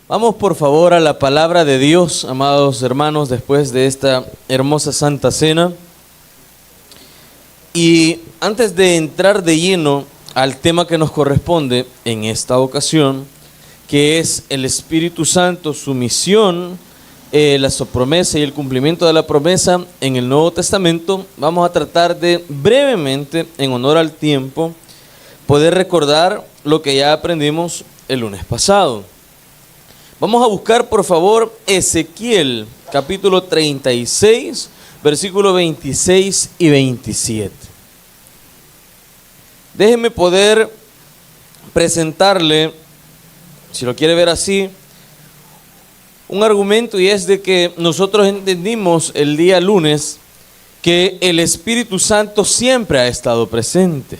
Vamos por favor a la palabra de Dios, amados hermanos, después de esta hermosa Santa Cena. Y antes de entrar de lleno al tema que nos corresponde en esta ocasión, que es el Espíritu Santo, su misión, la su promesa y el cumplimiento de la promesa en el Nuevo Testamento, vamos a tratar de brevemente, en honor al tiempo, poder recordar lo que ya aprendimos el lunes pasado. Vamos a buscar, por favor, Ezequiel, capítulo 36, versículos 26 y 27. Déjeme poder presentarle, si lo quiere ver así, un argumento, y es de que nosotros entendimos el día lunes que el Espíritu Santo siempre ha estado presente.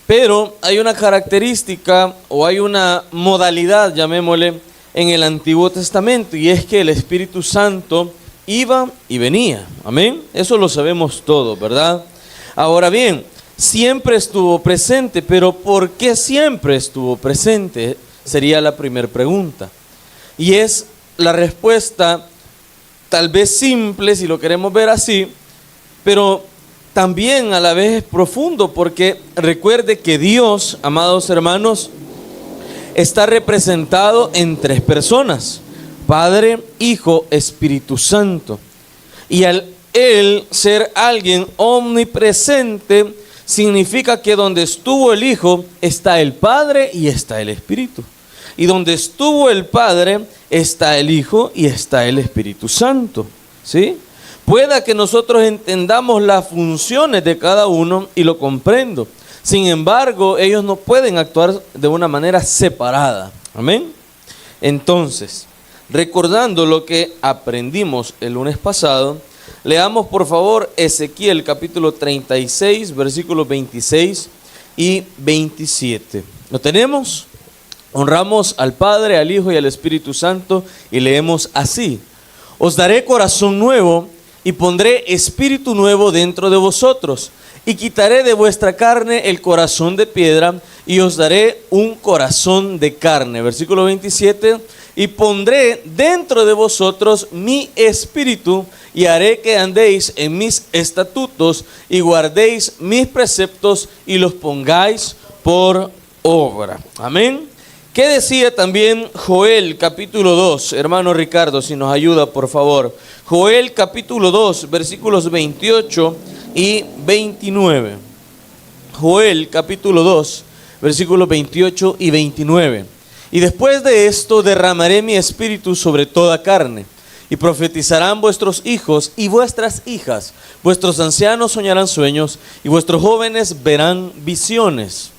Pero hay una característica o hay una modalidad, llamémosle, en el Antiguo Testamento, y es que el Espíritu Santo iba y venía. Amén. Eso lo sabemos todos, ¿verdad? Ahora bien, siempre estuvo presente, pero ¿por qué siempre estuvo presente? Sería la primera pregunta. Y es la respuesta tal vez simple, si lo queremos ver así, pero también a la vez es profundo, porque recuerde que Dios, amados hermanos, está representado en tres personas: Padre, Hijo, Espíritu Santo. Y al Él ser alguien omnipresente, significa que donde estuvo el Hijo, está el Padre y está el Espíritu. Y donde estuvo el Padre, está el Hijo y está el Espíritu Santo. ¿Sí? Pueda que nosotros entendamos las funciones de cada uno y lo comprendo. Sin embargo, ellos no pueden actuar de una manera separada. Amén. Entonces, recordando lo que aprendimos el lunes pasado, leamos por favor Ezequiel capítulo 36, versículos 26 y 27. ¿Lo tenemos? Honramos al Padre, al Hijo y al Espíritu Santo y leemos así: Os daré corazón nuevo y pondré espíritu nuevo dentro de vosotros. Y quitaré de vuestra carne el corazón de piedra y os daré un corazón de carne. Versículo 27. Y pondré dentro de vosotros mi espíritu y haré que andéis en mis estatutos y guardéis mis preceptos y los pongáis por obra. Amén. ¿Qué decía también Joel capítulo 2? Hermano Ricardo, si nos ayuda por favor. Joel capítulo 2, versículos 28 y 29. Joel capítulo 2, versículos 28 y 29. Y después de esto derramaré mi espíritu sobre toda carne, y profetizarán vuestros hijos y vuestras hijas, vuestros ancianos soñarán sueños, y vuestros jóvenes verán visiones.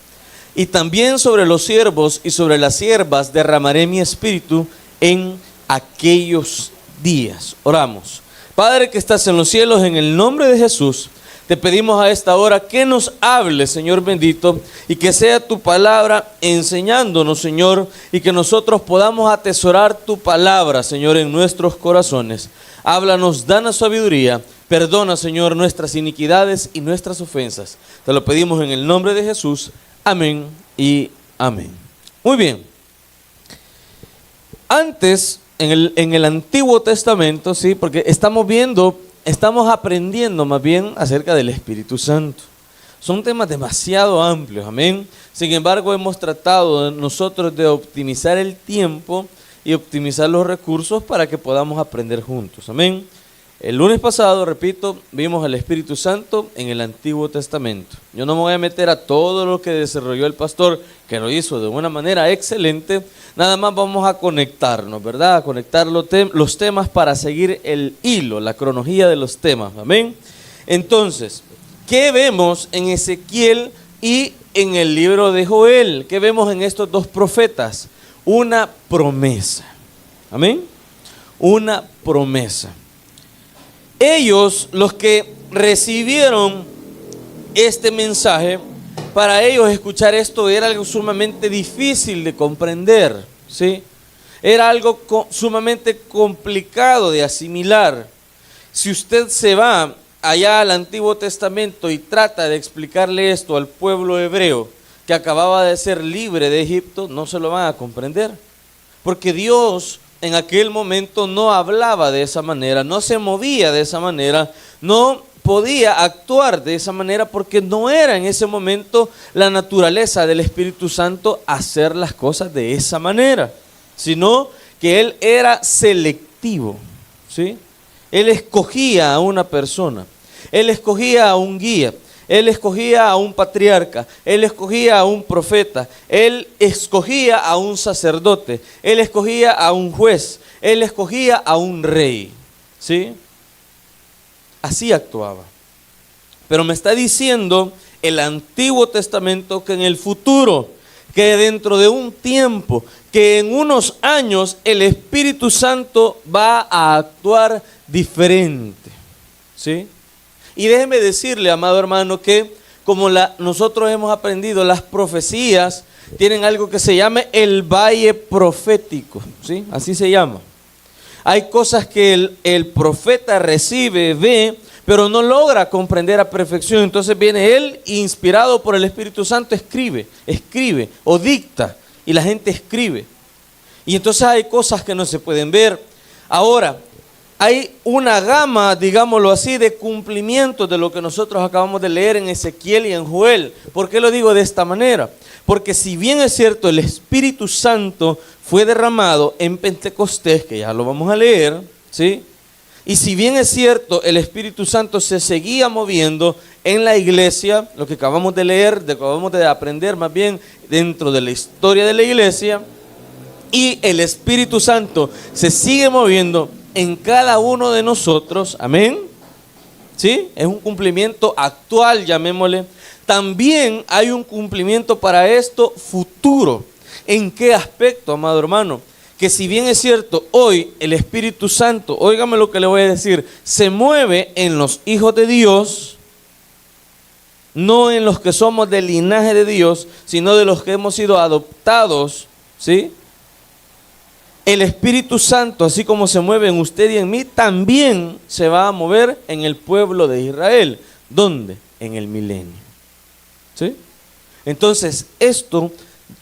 Y también sobre los siervos y sobre las siervas derramaré mi espíritu en aquellos días. Oramos. Padre que estás en los cielos, en el nombre de Jesús, te pedimos a esta hora que nos hables, Señor bendito, y que sea tu palabra enseñándonos, Señor, y que nosotros podamos atesorar tu palabra, Señor, en nuestros corazones. Háblanos, danos sabiduría, perdona, Señor, nuestras iniquidades y nuestras ofensas. Te lo pedimos en el nombre de Jesús. Amén y amén. Muy bien. Antes, en el Antiguo Testamento, sí, porque estamos aprendiendo más bien acerca del Espíritu Santo. Son temas demasiado amplios, amén. Sin embargo, hemos tratado nosotros de optimizar el tiempo y optimizar los recursos para que podamos aprender juntos, amén. El lunes pasado, repito, vimos al Espíritu Santo en el Antiguo Testamento. Yo no me voy a meter a todo lo que desarrolló el pastor, que lo hizo de una manera excelente. Nada más vamos a conectarnos, ¿verdad? A conectar los temas para seguir el hilo, la cronología de los temas. Amén. Entonces, ¿qué vemos en Ezequiel y en el libro de Joel? ¿Qué vemos en estos dos profetas? Una promesa. Amén. Una promesa. Ellos, los que recibieron este mensaje, para ellos escuchar esto era algo sumamente difícil de comprender, ¿sí? Era algo sumamente complicado de asimilar. Si usted se va allá al Antiguo Testamento y trata de explicarle esto al pueblo hebreo que acababa de ser libre de Egipto, no se lo van a comprender. Porque Dios en aquel momento no hablaba de esa manera, no se movía de esa manera, no podía actuar de esa manera porque no era en ese momento la naturaleza del Espíritu Santo hacer las cosas de esa manera, sino que Él era selectivo, ¿sí? Él escogía a una persona, Él escogía a un guía, Él escogía a un patriarca, Él escogía a un profeta, Él escogía a un sacerdote, Él escogía a un juez, Él escogía a un rey, ¿sí? Así actuaba. Pero me está diciendo el Antiguo Testamento que en el futuro, que dentro de un tiempo, que en unos años el Espíritu Santo va a actuar diferente, ¿sí? Y déjeme decirle, amado hermano, que como nosotros hemos aprendido, las profecías tienen algo que se llama el valle profético, ¿sí? Así se llama. Hay cosas que el profeta recibe, ve, pero no logra comprender a perfección. Entonces viene él, inspirado por el Espíritu Santo, escribe o dicta, y la gente escribe. Y entonces hay cosas que no se pueden ver. Ahora, hay una gama, digámoslo así, de cumplimientos de lo que nosotros acabamos de leer en Ezequiel y en Joel. ¿Por qué lo digo de esta manera? Porque si bien es cierto, el Espíritu Santo fue derramado en Pentecostés, que ya lo vamos a leer, ¿sí? Y si bien es cierto, el Espíritu Santo se seguía moviendo en la iglesia, lo que acabamos de leer, acabamos de aprender más bien dentro de la historia de la iglesia, y el Espíritu Santo se sigue moviendo en cada uno de nosotros, amén, ¿sí? Es un cumplimiento actual, llamémosle. También hay un cumplimiento para esto futuro. ¿En qué aspecto, amado hermano? Que si bien es cierto, hoy el Espíritu Santo, óigame lo que le voy a decir, se mueve en los hijos de Dios, no en los que somos del linaje de Dios, sino de los que hemos sido adoptados, ¿sí? El Espíritu Santo, así como se mueve en usted y en mí, también se va a mover en el pueblo de Israel. ¿Dónde? En el milenio, ¿sí? Entonces, esto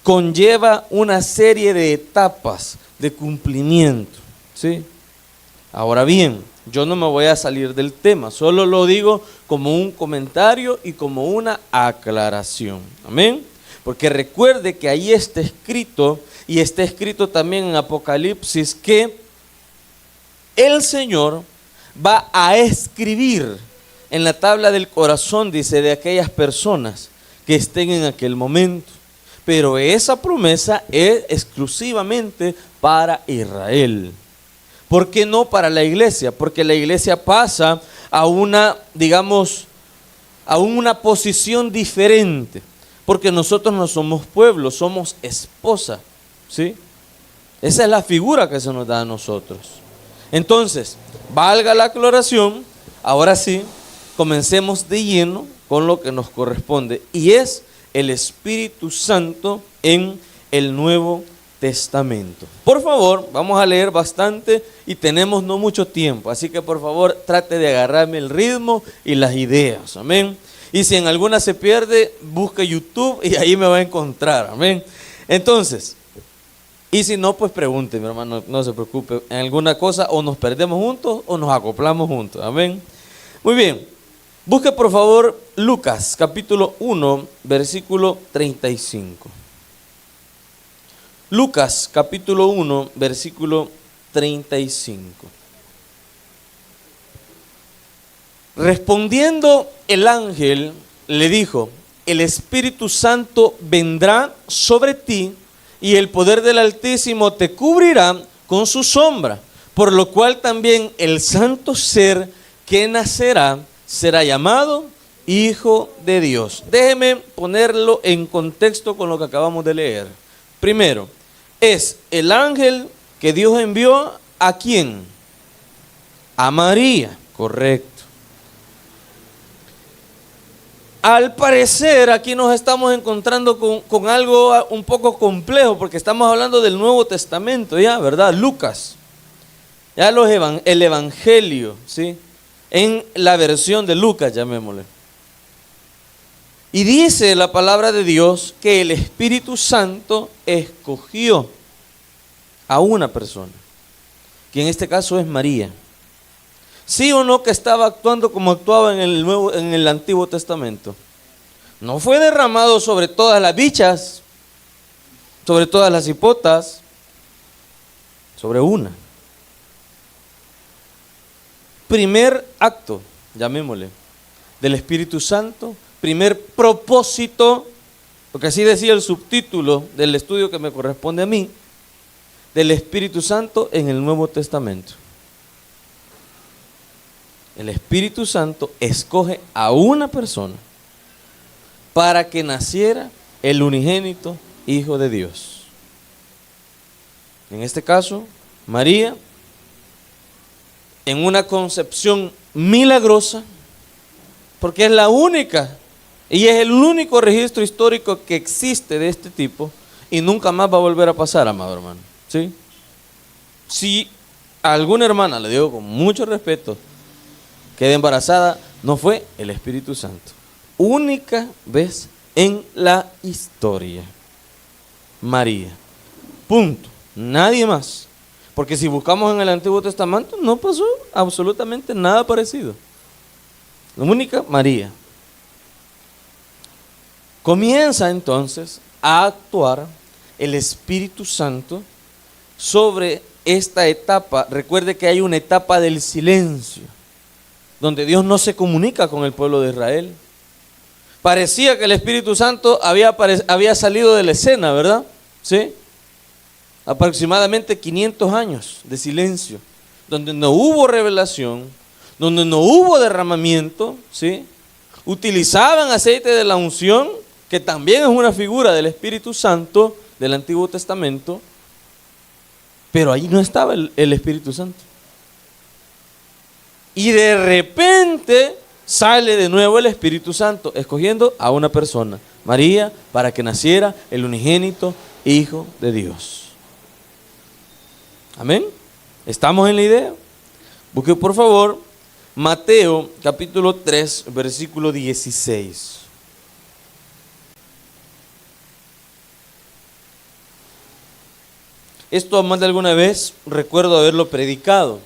conlleva una serie de etapas de cumplimiento, ¿sí? Ahora bien, yo no me voy a salir del tema, solo lo digo como un comentario y como una aclaración, amén. Porque recuerde que ahí está escrito, y está escrito también en Apocalipsis, que el Señor va a escribir en la tabla del corazón, dice, de aquellas personas que estén en aquel momento. Pero esa promesa es exclusivamente para Israel. ¿Por qué no para la iglesia? Porque la iglesia pasa a una, digamos, a una posición diferente. Porque nosotros no somos pueblo, somos esposa, ¿sí? Esa es la figura que se nos da a nosotros. Entonces, valga la aclaración, ahora sí, comencemos de lleno con lo que nos corresponde. Y es el Espíritu Santo en el Nuevo Testamento. Por favor, vamos a leer bastante y tenemos no mucho tiempo, así que por favor trate de agarrarme el ritmo y las ideas, amén. Y si en alguna se pierde, busque YouTube y ahí me va a encontrar, amén. Entonces, y si no, pues pregunte, mi hermano, no se preocupe, en alguna cosa o nos perdemos juntos o nos acoplamos juntos, amén. Muy bien, busque por favor Lucas capítulo 1, versículo 35. Lucas capítulo 1, versículo 35. Respondiendo el ángel le dijo: el Espíritu Santo vendrá sobre ti y el poder del Altísimo te cubrirá con su sombra, por lo cual también el santo ser que nacerá será llamado Hijo de Dios. Déjeme ponerlo en contexto con lo que acabamos de leer. Primero, es el ángel que Dios envió ¿a quién? A María, correcto. Al parecer aquí nos estamos encontrando con algo un poco complejo, porque estamos hablando del Nuevo Testamento, ya, ¿verdad? Lucas, ya el Evangelio, ¿sí? En la versión de Lucas, llamémosle. Y dice la palabra de Dios que el Espíritu Santo escogió a una persona, que en este caso es María. ¿Sí o no que estaba actuando como actuaba en el Antiguo Testamento? No fue derramado sobre todas las bichas, sobre todas las hipotas, sobre una. Primer acto, llamémosle, del Espíritu Santo, primer propósito, porque así decía el subtítulo del estudio que me corresponde a mí, del Espíritu Santo en el Nuevo Testamento. El Espíritu Santo escoge a una persona para que naciera el unigénito Hijo de Dios. En este caso, María, en una concepción milagrosa, porque es la única y es el único registro histórico que existe de este tipo y nunca más va a volver a pasar, amado hermano. ¿Sí? Si a alguna hermana, le digo con mucho respeto, queda embarazada, no fue el Espíritu Santo. Única vez en la historia. María. Punto. Nadie más. Porque si buscamos en el Antiguo Testamento, no pasó absolutamente nada parecido. La única, María. Comienza entonces a actuar el Espíritu Santo sobre esta etapa. Recuerde que hay una etapa del silencio, donde Dios no se comunica con el pueblo de Israel. Parecía que el Espíritu Santo había salido de la escena, ¿verdad? ¿Sí? Aproximadamente 500 años de silencio, donde no hubo revelación, donde no hubo derramamiento, ¿sí? Utilizaban aceite de la unción, que también es una figura del Espíritu Santo del Antiguo Testamento, pero ahí no estaba el Espíritu Santo. Y de repente sale de nuevo el Espíritu Santo, escogiendo a una persona, María, para que naciera el unigénito Hijo de Dios. Amén. ¿Estamos en la idea? Busque por favor Mateo capítulo 3, versículo 16. Esto más de alguna vez recuerdo haberlo predicado,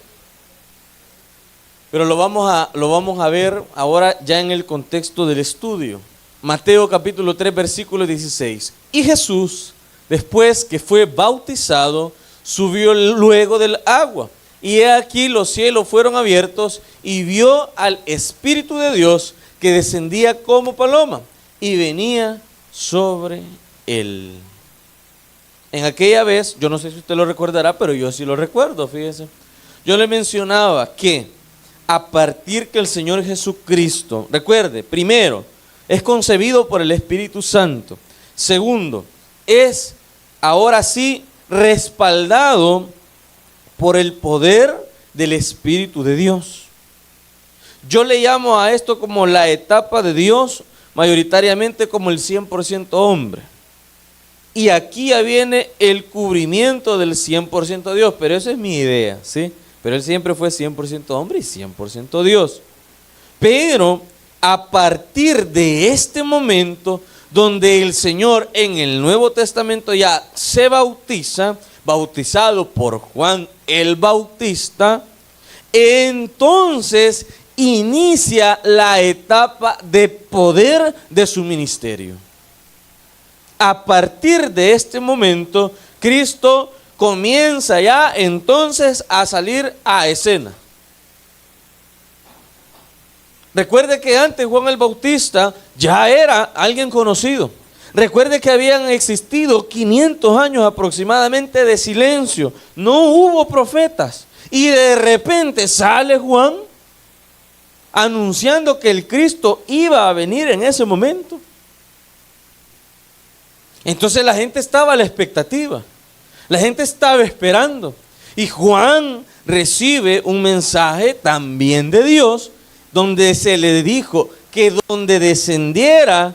pero lo vamos a ver ahora ya en el contexto del estudio. Mateo capítulo 3, versículo 16. Y Jesús, después que fue bautizado, subió luego del agua. Y he aquí los cielos fueron abiertos y vio al Espíritu de Dios que descendía como paloma y venía sobre él. En aquella vez, yo no sé si usted lo recordará, pero yo sí lo recuerdo, fíjese. Yo le mencionaba que a partir que el Señor Jesucristo, recuerde, primero, es concebido por el Espíritu Santo. Segundo, es ahora sí respaldado por el poder del Espíritu de Dios. Yo le llamo a esto como la etapa de Dios, mayoritariamente como el 100% hombre. Y aquí ya viene el cubrimiento del 100% Dios, pero esa es mi idea, ¿sí? Pero él siempre fue 100% hombre y 100% Dios. Pero a partir de este momento, donde el Señor en el Nuevo Testamento ya se bautiza, bautizado por Juan el Bautista, entonces inicia la etapa de poder de su ministerio. A partir de este momento, Cristo comienza ya entonces a salir a escena. Recuerde que antes Juan el Bautista ya era alguien conocido. Recuerde que habían existido 500 años aproximadamente de silencio. No hubo profetas. Y de repente sale Juan anunciando que el Cristo iba a venir en ese momento. Entonces la gente estaba a la expectativa. La gente estaba esperando. Y Juan recibe un mensaje también de Dios, donde se le dijo que donde descendiera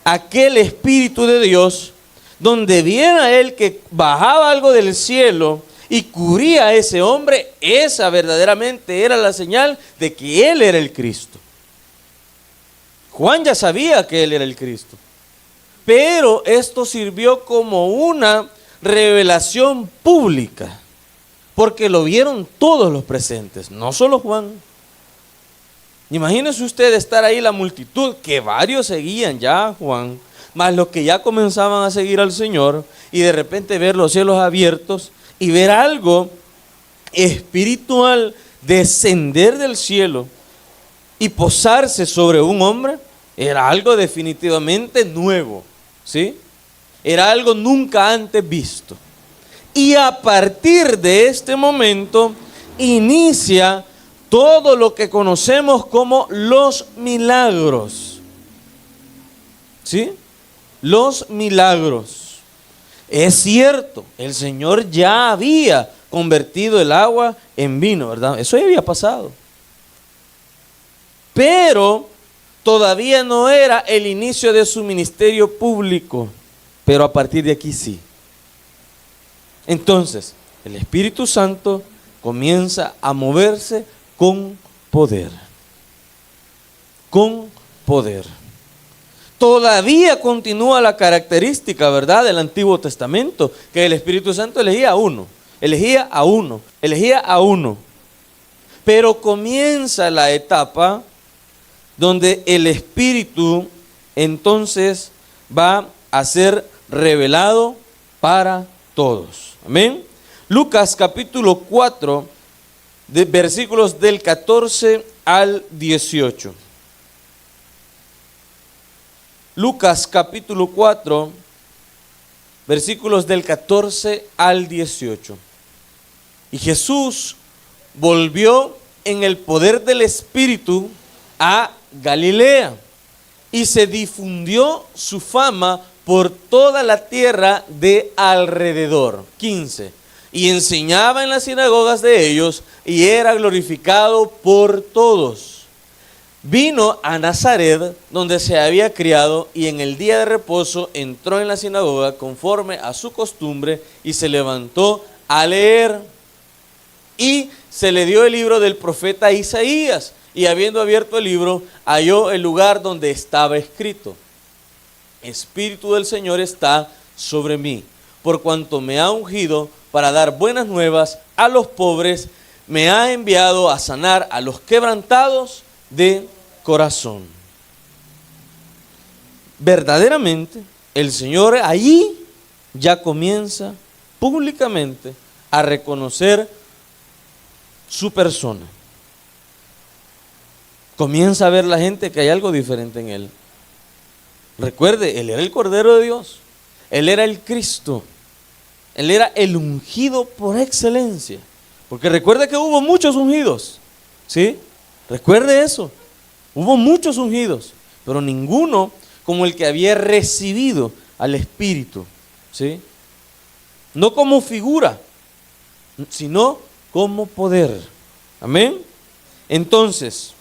aquel Espíritu de Dios, donde viera él que bajaba algo del cielo y cubría a ese hombre, esa verdaderamente era la señal de que él era el Cristo. Juan ya sabía que él era el Cristo, pero esto sirvió como una revelación pública, porque lo vieron todos los presentes, no solo Juan. Imagínese usted estar ahí la multitud, que varios seguían ya a Juan, más los que ya comenzaban a seguir al Señor, y de repente ver los cielos abiertos y ver algo espiritual descender del cielo y posarse sobre un hombre. Era algo definitivamente nuevo, ¿sí? Era algo nunca antes visto. Y a partir de este momento inicia todo lo que conocemos como los milagros, ¿sí? Los milagros. Es cierto, el Señor ya había convertido el agua en vino, ¿verdad? Eso ya había pasado. Pero todavía no era el inicio de su ministerio público, pero a partir de aquí sí. Entonces, el Espíritu Santo comienza a moverse con poder. Con poder. Todavía continúa la característica, ¿verdad?, del Antiguo Testamento, que el Espíritu Santo elegía a uno, elegía a uno, elegía a uno. Pero comienza la etapa donde el Espíritu entonces va a ser revelado para todos. Amén. Lucas capítulo 4, de versículos del 14 al 18. Lucas capítulo 4, versículos del 14 al 18. Y Jesús volvió en el poder del Espíritu a Galilea, y se difundió su fama por toda la tierra de alrededor. 15. Y enseñaba en las sinagogas de ellos, y era glorificado por todos. Vino a Nazaret, donde se había criado, y en el día de reposo entró en la sinagoga conforme a su costumbre, y se levantó a leer. Y se le dio el libro del profeta Isaías, y habiendo abierto el libro, halló el lugar donde estaba escrito: Espíritu del Señor está sobre mí, por cuanto me ha ungido para dar buenas nuevas a los pobres, me ha enviado a sanar a los quebrantados de corazón. Verdaderamente, el Señor allí ya comienza públicamente a reconocer su persona. Comienza a ver la gente que hay algo diferente en Él. Recuerde, Él era el Cordero de Dios, Él era el Cristo, Él era el ungido por excelencia. Porque recuerde que hubo muchos ungidos, ¿sí? Recuerde eso, hubo muchos ungidos, pero ninguno como el que había recibido al Espíritu, ¿sí? No como figura, sino como poder. Amén. Entonces,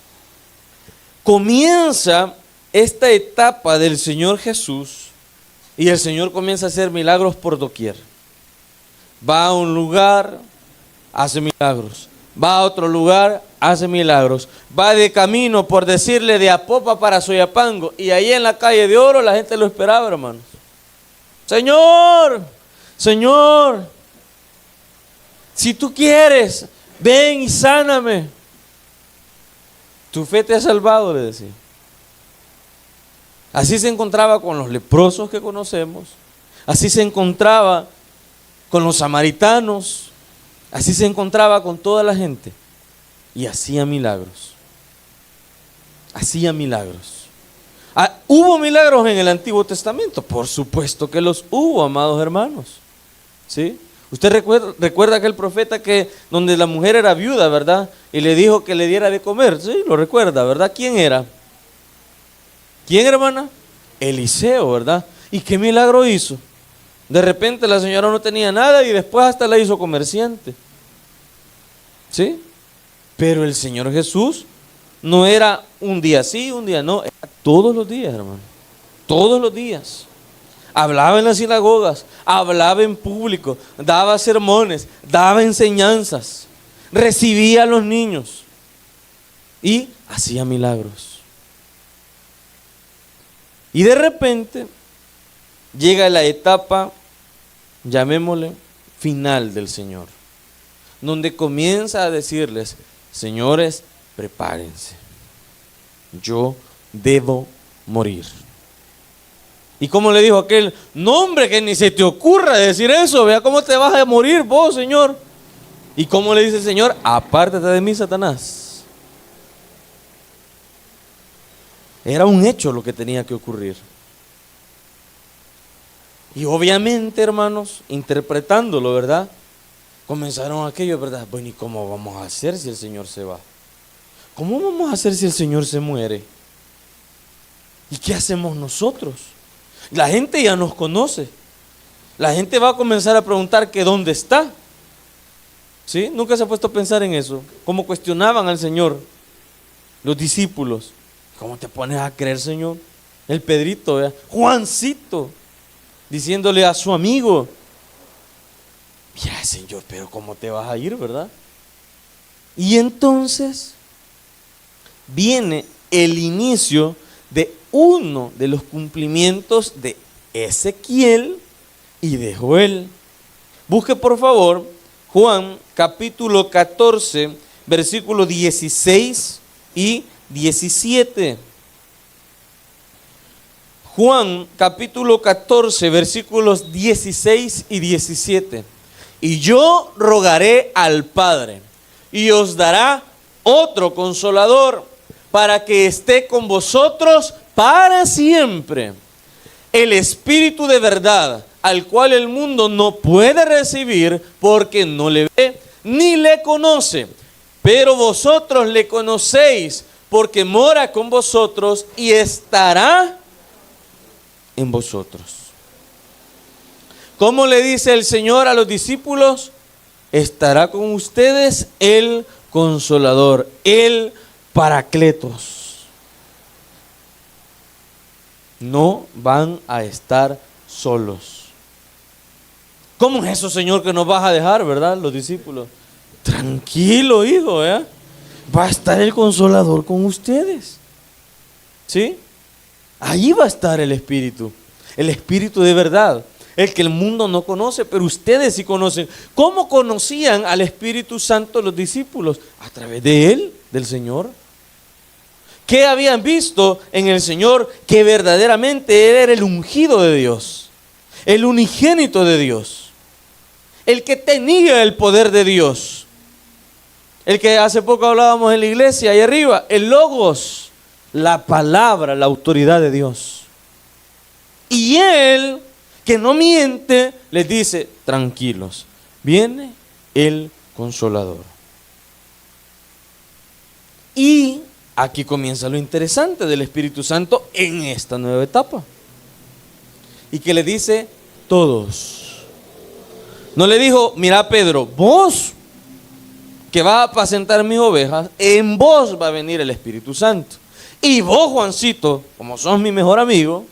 comienza esta etapa del Señor Jesús, y el Señor comienza a hacer milagros por doquier. Va a un lugar, hace milagros. Va a otro lugar, hace milagros. Va de camino, por decirle, de Apopa para Soyapango, y ahí en la calle de Oro la gente lo esperaba, hermanos. Señor, Señor, si tú quieres, ven y sáname. Tu fe te ha salvado, le decía. Así se encontraba con los leprosos que conocemos, así se encontraba con los samaritanos, así se encontraba con toda la gente, y hacía milagros. Hacía milagros. ¿Hubo milagros en el Antiguo Testamento? Por supuesto que los hubo, amados hermanos. ¿Sí? Usted recuerda aquel profeta que donde la mujer era viuda, ¿verdad? Y le dijo que le diera de comer. Sí, lo recuerda, ¿verdad? ¿Quién era? ¿Quién, hermana? Eliseo, ¿verdad? ¿Y qué milagro hizo? De repente la señora no tenía nada y después hasta la hizo comerciante. ¿Sí? Pero el Señor Jesús no era un día sí, un día no, era todos los días, hermano. Todos los días. Hablaba en las sinagogas, hablaba en público, daba sermones, daba enseñanzas, recibía a los niños y hacía milagros. Y de repente llega la etapa llamémosle, final del Señor, donde comienza a decirles: señores, prepárense, yo debo morir. ¿Y cómo le dijo aquel? No, hombre, que ni se te ocurra decir eso, vea cómo te vas a morir vos, Señor. ¿Y cómo le dice el Señor? Apártate de mí, Satanás. Era un hecho lo que tenía que ocurrir. Y obviamente, hermanos, interpretándolo, ¿verdad? Comenzaron aquellos, ¿verdad? Bueno, ¿y cómo vamos a hacer si el Señor se va? ¿Cómo vamos a hacer si el Señor se muere? ¿Y qué hacemos nosotros? La gente ya nos conoce. La gente va a comenzar a preguntar que dónde está. ¿Sí? Nunca se ha puesto a pensar en eso. Cómo cuestionaban al Señor los discípulos. ¿Cómo te pones a creer, Señor? El Pedrito, ¿verdad? Juancito, diciéndole a su amigo: mira, Señor, pero ¿cómo te vas a ir, verdad? Y entonces viene el inicio de uno de los cumplimientos de Ezequiel y de Joel. Busque por favor Juan capítulo 14, versículos 16 y 17. Juan capítulo 14, versículos 16 y 17. Y yo rogaré al Padre, y os dará otro consolador, para que esté con vosotros para siempre. El Espíritu de verdad, al cual el mundo no puede recibir, porque no le ve ni le conoce. Pero vosotros le conocéis, porque mora con vosotros y estará en vosotros. ¿Cómo le dice el Señor a los discípulos? Estará con ustedes el Consolador, el Paracletos. No van a estar solos. ¿Cómo es eso, Señor, que nos vas a dejar, verdad? Los discípulos: tranquilo, hijo, va a estar el Consolador con ustedes. ¿Sí? Ahí va a estar el Espíritu de verdad, el que el mundo no conoce, pero ustedes sí conocen. ¿Cómo conocían al Espíritu Santo los discípulos? A través de Él, del Señor. ¿Qué habían visto en el Señor? Que verdaderamente Él era el ungido de Dios, el unigénito de Dios, el que tenía el poder de Dios, el que hace poco hablábamos en la iglesia, ahí arriba, el Logos, la palabra, la autoridad de Dios. Y Él, que no miente, les dice: tranquilos, viene el Consolador. Y aquí comienza lo interesante del Espíritu Santo en esta nueva etapa. Y que le dice: todos. No le dijo: mira, Pedro, vos que vas a apacentar mis ovejas, en vos va a venir el Espíritu Santo. Y vos, Juancito, como sos mi mejor amigo,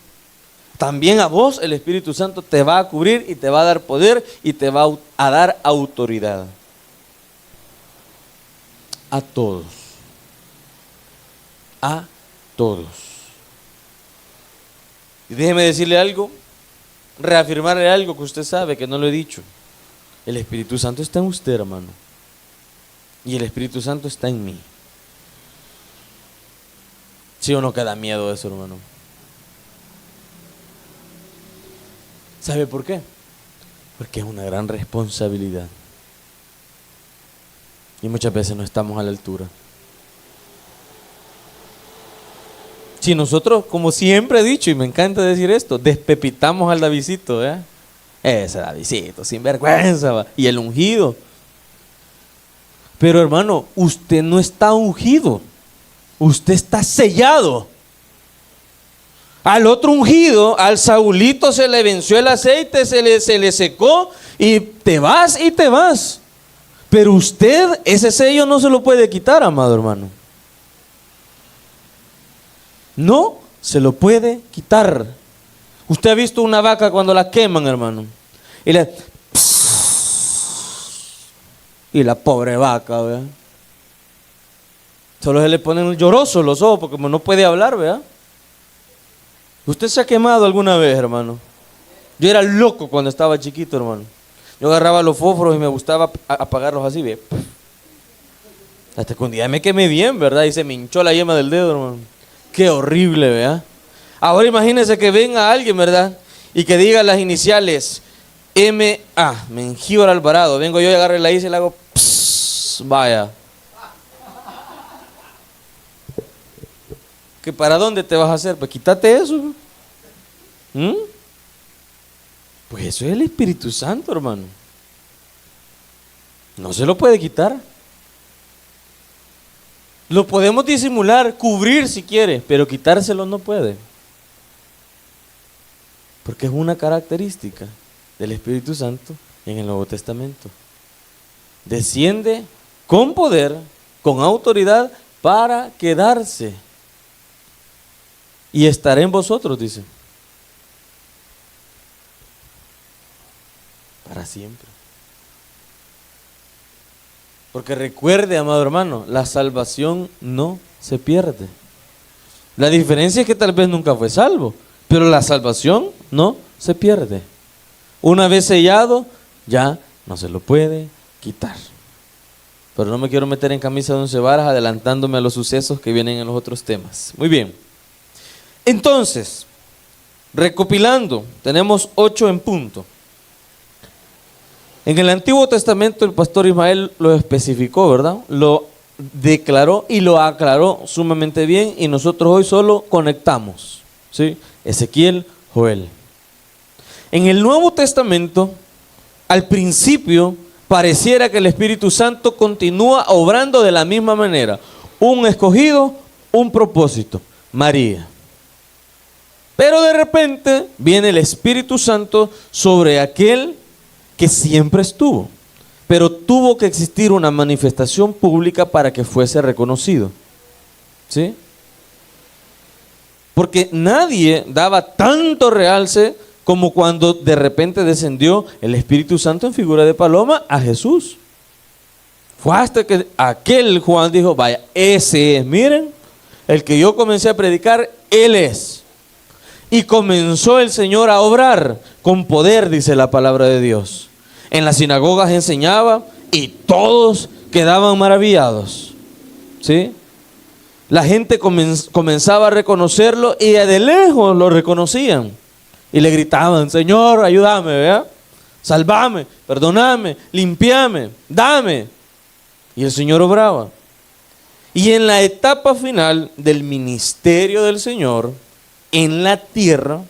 también a vos el Espíritu Santo te va a cubrir y te va a dar poder y te va a dar autoridad. A todos. A todos. Y déjeme decirle algo, reafirmarle algo que usted sabe que no lo he dicho. El Espíritu Santo está en usted, hermano. Y el Espíritu Santo está en mí. ¿Sí o no queda miedo eso, hermano? ¿Sabe por qué? Porque es una gran responsabilidad. Y muchas veces no estamos a la altura. Si nosotros, como siempre he dicho, y me encanta decir esto, despepitamos al Davidcito, ese Davidcito, sinvergüenza, ¿va? Y el ungido. Pero hermano, usted no está ungido, usted está sellado. Al otro ungido, al Saulito, se le venció el aceite, se le secó y te vas y te vas. Pero usted, ese sello no se lo puede quitar, amado hermano. No se lo puede quitar. Usted ha visto una vaca cuando la queman, hermano, y la pobre vaca, ¿verdad? Solo se le ponen llorosos los ojos porque como no puede hablar, ¿verdad? ¿Usted se ha quemado alguna vez, hermano? Yo era loco cuando estaba chiquito, hermano. Yo agarraba los fósforos y me gustaba apagarlos así, ve. Hasta que un día me quemé bien, ¿verdad? Y se me hinchó la yema del dedo, hermano. Qué horrible, ¿verdad? Ahora imagínense que venga alguien, ¿verdad? Y que diga las iniciales M.A. Mengíbar Alvarado. Vengo yo y agarro la I y le hago pss, vaya. ¿Que para dónde te vas a hacer? Pues quítate eso. Pues eso es el Espíritu Santo, hermano. No se lo puede quitar. Lo podemos disimular, cubrir si quiere, pero quitárselo no puede. Porque es una característica del Espíritu Santo en el Nuevo Testamento. Desciende con poder, con autoridad, para quedarse. Y estaré en vosotros, dice. Para siempre. Porque recuerde, amado hermano, la salvación no se pierde. La diferencia es que tal vez nunca fue salvo, pero la salvación no se pierde. Una vez sellado, ya no se lo puede quitar. Pero no me quiero meter en camisa de 11 varas adelantándome a los sucesos que vienen en los otros temas. Muy bien. Entonces, recopilando, tenemos 8 en punto. En el Antiguo Testamento el pastor Ismael lo especificó, ¿verdad? Lo declaró y lo aclaró sumamente bien y nosotros hoy solo conectamos, ¿sí? Ezequiel, Joel. En el Nuevo Testamento, al principio, pareciera que el Espíritu Santo continúa obrando de la misma manera. Un escogido, un propósito, María. Pero de repente viene el Espíritu Santo sobre aquel que siempre estuvo, pero tuvo que existir una manifestación pública para que fuese reconocido, ¿sí? Porque nadie daba tanto realce como cuando de repente descendió el Espíritu Santo en figura de paloma a Jesús. Fue hasta que aquel Juan dijo, vaya, ese es, miren, el que yo comencé a predicar, él es. Y comenzó el Señor a obrar con poder, dice la palabra de Dios. En las sinagogas enseñaba y todos quedaban maravillados, ¿sí? La gente comenzaba a reconocerlo y de lejos lo reconocían. Y le gritaban, Señor, ayúdame, ¿verdad? Sálvame, perdóname, limpiame, dame. Y el Señor obraba. Y en la etapa final del ministerio del Señor, en la tierra,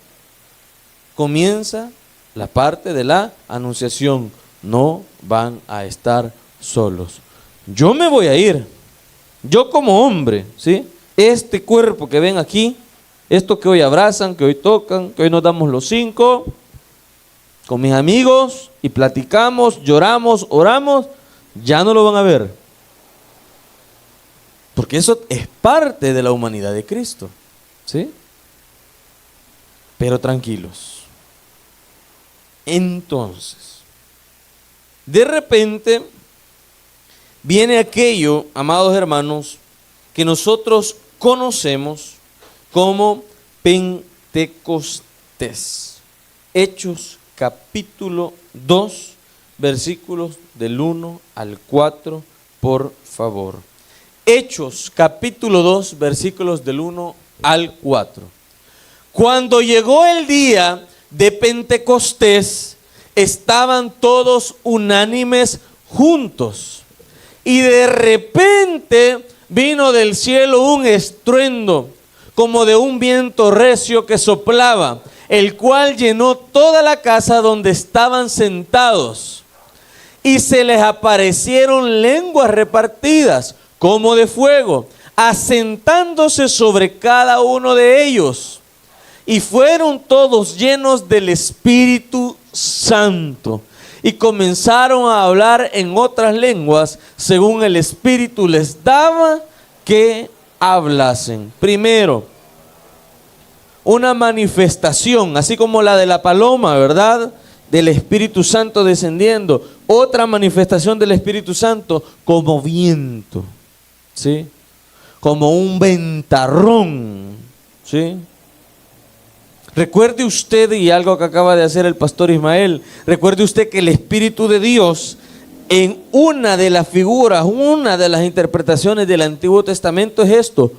comienza la parte de la anunciación. No van a estar solos. Yo me voy a ir. Yo como hombre, ¿sí? Este cuerpo que ven aquí, esto que hoy abrazan, que hoy tocan, que hoy nos damos los 5, con mis amigos y platicamos, lloramos, oramos, ya no lo van a ver. Porque eso es parte de la humanidad de Cristo, ¿sí? Pero tranquilos. Entonces, de repente viene aquello, amados hermanos, que nosotros conocemos como Pentecostés. Hechos capítulo 2, versículos del 1 al 4, por favor. Hechos capítulo 2, versículos del 1 al 4. Cuando llegó el día de Pentecostés, estaban todos unánimes juntos. Y de repente vino del cielo un estruendo, como de un viento recio que soplaba, el cual llenó toda la casa donde estaban sentados. Y se les aparecieron lenguas repartidas, como de fuego, asentándose sobre cada uno de ellos. Y fueron todos llenos del Espíritu Santo. Y comenzaron a hablar en otras lenguas, según el Espíritu les daba que hablasen. Primero, una manifestación, así como la de la paloma, ¿verdad? Del Espíritu Santo descendiendo. Otra manifestación del Espíritu Santo como viento, ¿sí? Como un ventarrón, ¿sí? Recuerde usted, y algo que acaba de hacer el pastor Ismael, recuerde usted que el Espíritu de Dios, en una de las figuras, una de las interpretaciones del Antiguo Testamento es esto: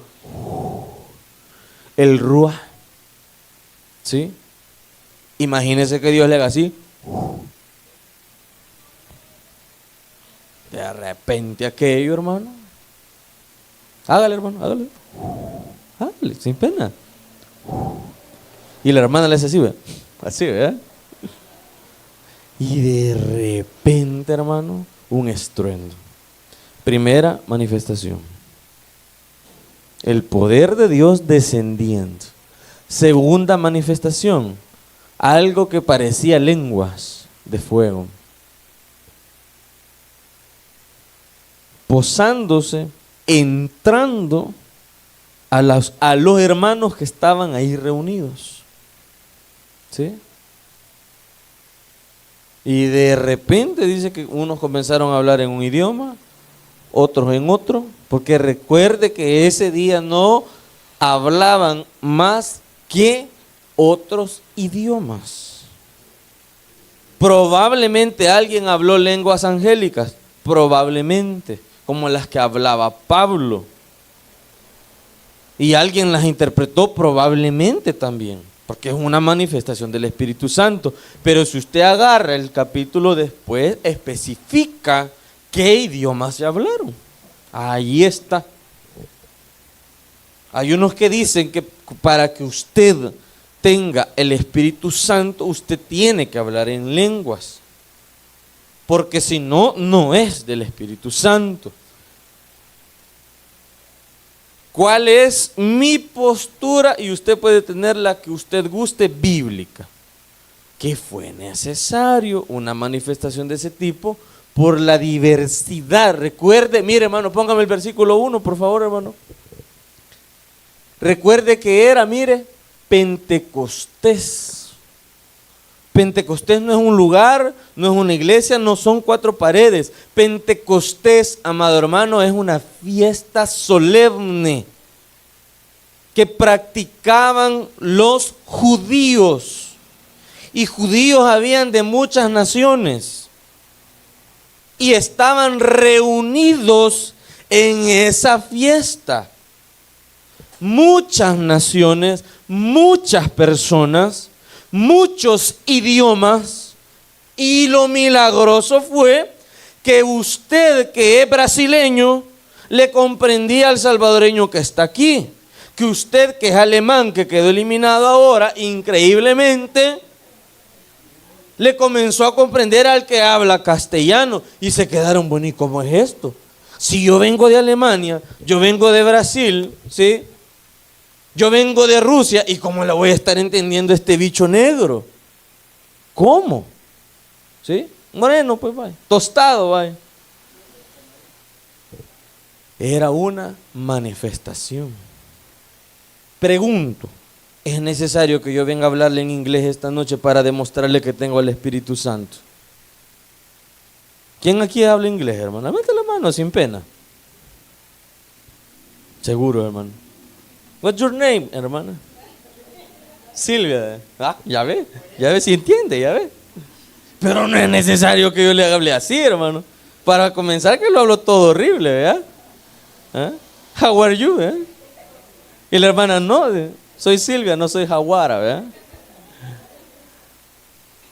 el Ruach. ¿Sí? Imagínese que Dios le haga así. De repente aquello, hermano. Hágale, hermano, hágale. Hágale, sin pena. Y la hermana le hace así, ¿verdad? Así, ¿verdad? Y de repente, hermano, un estruendo. Primera manifestación. El poder de Dios descendiendo. Segunda manifestación. Algo que parecía lenguas de fuego. Posándose, entrando a los hermanos que estaban ahí reunidos. ¿Sí? Y de repente dice que unos comenzaron a hablar en un idioma, otros en otro, porque recuerde que ese día no hablaban más que otros idiomas. Probablemente alguien habló lenguas angélicas, probablemente, como las que hablaba Pablo. Y alguien las interpretó probablemente también, porque es una manifestación del Espíritu Santo. Pero si usted agarra el capítulo después, especifica qué idiomas se hablaron. Ahí está. Hay unos que dicen que para que usted tenga el Espíritu Santo, usted tiene que hablar en lenguas. Porque si no, no es del Espíritu Santo. ¿Cuál es mi postura? Y usted puede tener la que usted guste, bíblica. Que fue necesario una manifestación de ese tipo por la diversidad. Recuerde, mire hermano, póngame el versículo 1, por favor hermano. Recuerde que era, mire, Pentecostés. Pentecostés no es un lugar, no es una iglesia, no son 4 paredes. Pentecostés, amado hermano, es una fiesta solemne que practicaban los judíos. Y judíos habían de muchas naciones. Y estaban reunidos en esa fiesta. Muchas naciones, muchas personas, muchos idiomas, y lo milagroso fue que usted, que es brasileño, le comprendía al salvadoreño que está aquí, que usted, que es alemán, que quedó eliminado ahora, increíblemente, le comenzó a comprender al que habla castellano, y se quedaron, bueno, ¿y cómo es esto? Si yo vengo de Alemania, yo vengo de Brasil, ¿sí? Yo vengo de Rusia, ¿y cómo le voy a estar entendiendo este bicho negro? ¿Cómo? ¿Sí? Moreno, pues vaya. Tostado, vaya. Era una manifestación. Pregunto, ¿es necesario que yo venga a hablarle en inglés esta noche para demostrarle que tengo el Espíritu Santo? ¿Quién aquí habla inglés, hermano? Mete la mano sin pena. Seguro, hermano. What's your name, hermana? Silvia. Ah, ya ve si entiende, ya ve. Pero no es necesario que yo le hable así, hermano. Para comenzar, que lo hablo todo horrible, ¿verdad? ¿Ah? How are you, eh? Y la hermana, no, soy Silvia, no soy Jaguara, ¿verdad?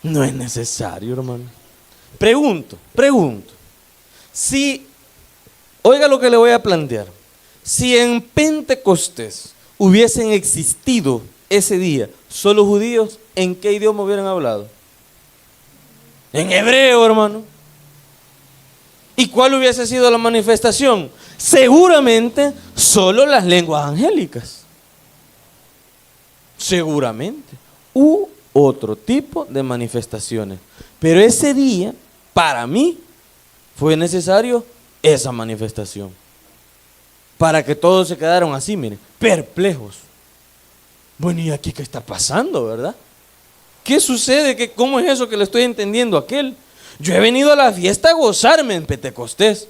No es necesario, hermano. Pregunto. Si, oiga lo que le voy a plantear. Si en Pentecostés hubiesen existido ese día solo judíos, ¿en qué idioma hubieran hablado? En hebreo, hermano. ¿Y cuál hubiese sido la manifestación? Seguramente solo las lenguas angélicas. Seguramente. U otro tipo de manifestaciones. Pero ese día, para mí, fue necesario esa manifestación. Para que todos se quedaron así, miren, perplejos. Bueno, ¿y aquí qué está pasando, verdad? ¿Qué sucede? ¿Cómo es eso que le estoy entendiendo a aquel? Yo he venido a la fiesta a gozarme en Pentecostés.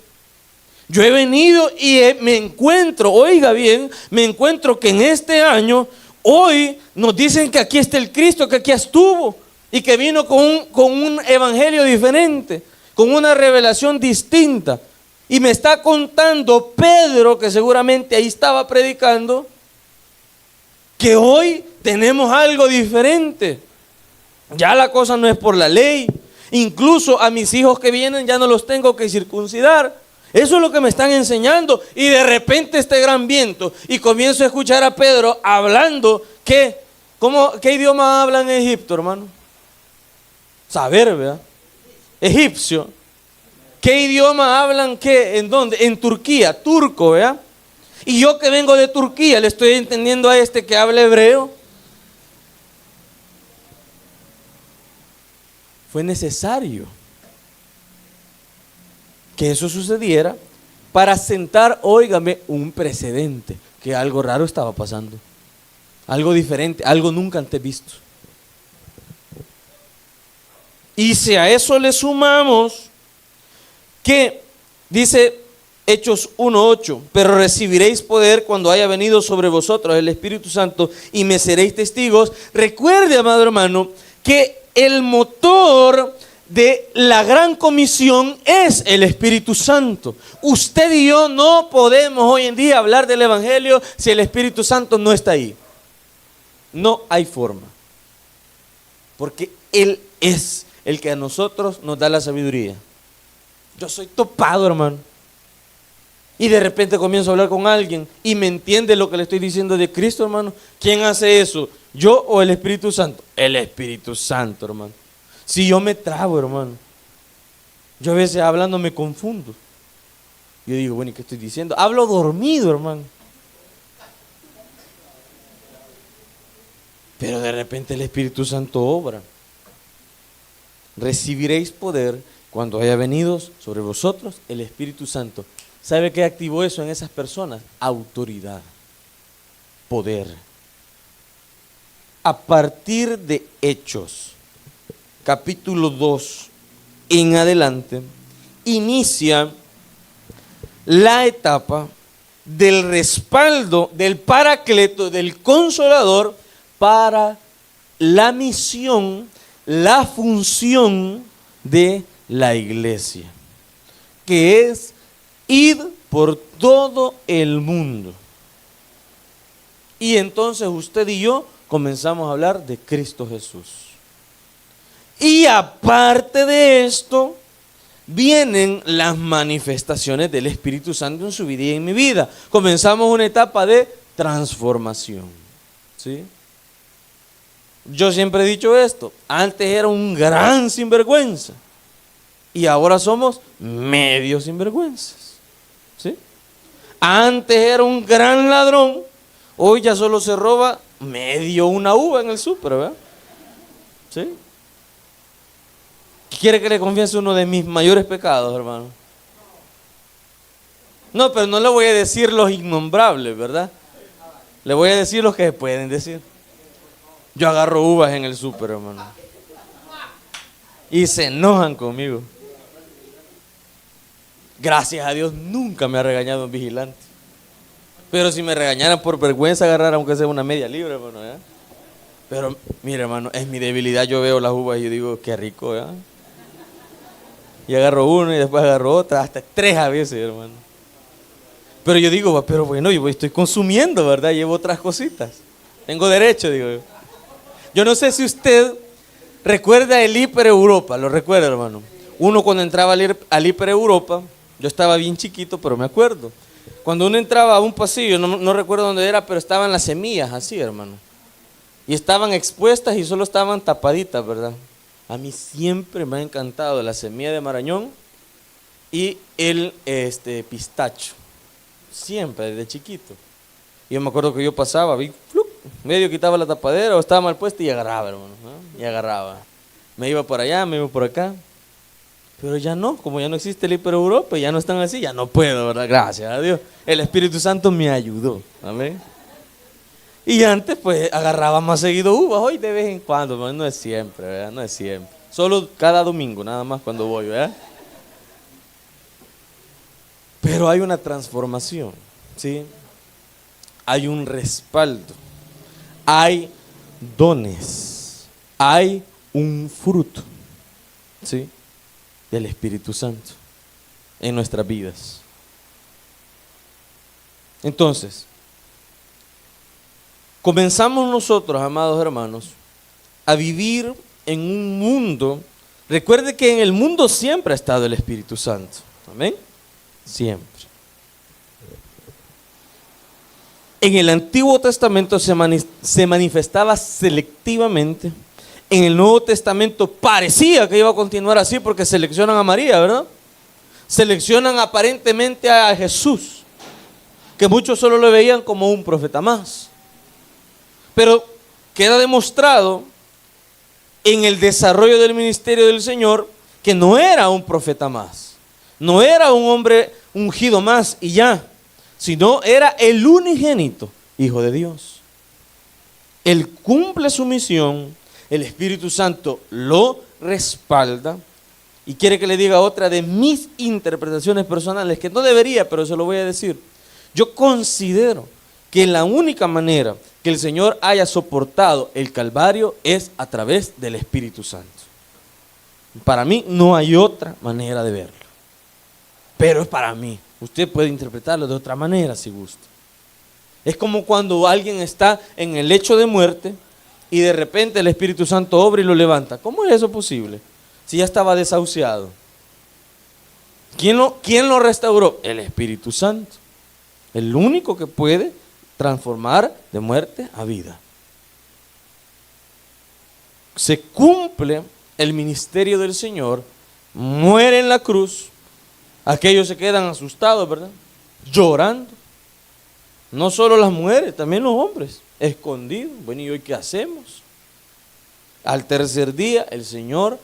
Yo he venido y me encuentro, oiga bien, me encuentro que en este año Hoy nos dicen que aquí está el Cristo, que aquí estuvo y que vino con un evangelio diferente, con una revelación distinta. Y me está contando Pedro, que seguramente ahí estaba predicando, que hoy tenemos algo diferente. Ya la cosa no es por la ley. Incluso a mis hijos que vienen ya no los tengo que circuncidar. Eso es lo que me están enseñando. Y de repente este gran viento. Y comienzo a escuchar a Pedro hablando que, ¿qué idioma habla en Egipto, hermano? Saber, ¿verdad? Egipcio. ¿Qué idioma hablan qué? ¿En dónde? En Turquía, turco, ¿verdad? Y yo que vengo de Turquía le estoy entendiendo a este que habla hebreo. Fue necesario que eso sucediera para sentar, óigame, un precedente, que algo raro estaba pasando, algo diferente, algo nunca antes visto. Y si a eso le sumamos que dice Hechos 1:8, pero recibiréis poder cuando haya venido sobre vosotros el Espíritu Santo y me seréis testigos. Recuerde, amado hermano, que el motor de la gran comisión es el Espíritu Santo. Usted y yo no podemos hoy en día hablar del Evangelio si el Espíritu Santo no está ahí. No hay forma. Porque Él es el que a nosotros nos da la sabiduría. Yo soy topado, hermano. Y de repente comienzo a hablar con alguien y me entiende lo que le estoy diciendo de Cristo, hermano. ¿Quién hace eso? ¿Yo o el Espíritu Santo? El Espíritu Santo, hermano. Si yo me trabo, hermano. Yo a veces hablando me confundo. Yo digo, bueno, ¿y qué estoy diciendo? Hablo dormido, hermano. Pero de repente el Espíritu Santo obra. Recibiréis poder cuando haya venido sobre vosotros el Espíritu Santo. ¿Sabe qué activó eso en esas personas? Autoridad, poder. A partir de Hechos, capítulo 2 en adelante, inicia la etapa del respaldo, del paracleto, del consolador para la misión, la función de la iglesia, que es id por todo el mundo. Y entonces usted y yo comenzamos a hablar de Cristo Jesús. Y aparte de esto, vienen las manifestaciones del Espíritu Santo en su vida y en mi vida. Comenzamos una etapa de transformación. ¿Sí? Yo siempre he dicho esto, antes era un gran sinvergüenza y ahora somos medio sinvergüenzas. ¿Sí? Antes era un gran ladrón, hoy ya solo se roba medio una uva en el súper, ¿verdad? ¿Sí? ¿Quiere que le confiese uno de mis mayores pecados, hermano? No, pero no le voy a decir los innombrables, ¿verdad? Le voy a decir los que se pueden decir. Yo agarro uvas en el súper, hermano. Y se enojan conmigo. Gracias a Dios nunca me ha regañado un vigilante. Pero si me regañaran por vergüenza agarrar aunque sea una media libra, hermano, ¿ya? Pero mire, hermano, es mi debilidad. Yo veo las uvas y yo digo, qué rico, ¿ya? Y agarro una y después agarro otra, hasta 3 a veces, hermano. Pero yo digo, pero bueno, yo estoy consumiendo, ¿verdad? Llevo otras cositas. Tengo derecho, digo yo. Yo no sé si usted recuerda el Hiper Europa, ¿lo recuerda, hermano? Uno cuando entraba al Hiper Europa, yo estaba bien chiquito, pero me acuerdo. Cuando uno entraba a un pasillo, no recuerdo dónde era, pero estaban las semillas así, hermano. Y estaban expuestas y solo estaban tapaditas, ¿verdad? A mí siempre me ha encantado la semilla de marañón y el pistacho. Siempre, desde chiquito. Y yo me acuerdo que yo pasaba, medio quitaba la tapadera o estaba mal puesta y agarraba, hermano, ¿no? Y agarraba. Me iba por allá, me iba por acá. Pero ya no, como ya no existe el Hiper Europa, ya no están así, ya no puedo, ¿verdad? Gracias a Dios. El Espíritu Santo me ayudó, ¿vale? Y antes, pues, agarraba más seguido uvas, hoy de vez en cuando, pero no es siempre, ¿verdad? No es siempre. Solo cada domingo, nada más cuando voy, ¿verdad? Pero hay una transformación, ¿sí? Hay un respaldo, hay dones, hay un fruto, ¿sí?, del Espíritu Santo en nuestras vidas. Entonces, comenzamos nosotros, amados hermanos, a vivir en un mundo. Recuerde que en el mundo siempre ha estado el Espíritu Santo. Amén. Siempre. En el Antiguo Testamento se manifestaba selectivamente. En el Nuevo Testamento parecía que iba a continuar así porque seleccionan a María, ¿verdad? Seleccionan aparentemente a Jesús, que muchos solo lo veían como un profeta más. Pero queda demostrado en el desarrollo del ministerio del Señor que no era un profeta más, no era un hombre ungido más y ya, sino era el unigénito Hijo de Dios. Él cumple su misión, el Espíritu Santo lo respalda. Y quiere que le diga otra de mis interpretaciones personales, que no debería, pero se lo voy a decir. Yo considero que la única manera que el Señor haya soportado el Calvario es a través del Espíritu Santo. Para mí no hay otra manera de verlo. Pero es para mí. Usted puede interpretarlo de otra manera si gusta. Es como cuando alguien está en el lecho de muerte y de repente el Espíritu Santo obra y lo levanta. ¿Cómo es eso posible? Si ya estaba desahuciado. ¿Quién lo restauró? El Espíritu Santo. El único que puede transformar de muerte a vida. Se cumple el ministerio del Señor, muere en la cruz. Aquellos se quedan asustados, ¿verdad? Llorando. No solo las mujeres, también los hombres, escondidos. Bueno, ¿y hoy qué hacemos? Al tercer día el Señor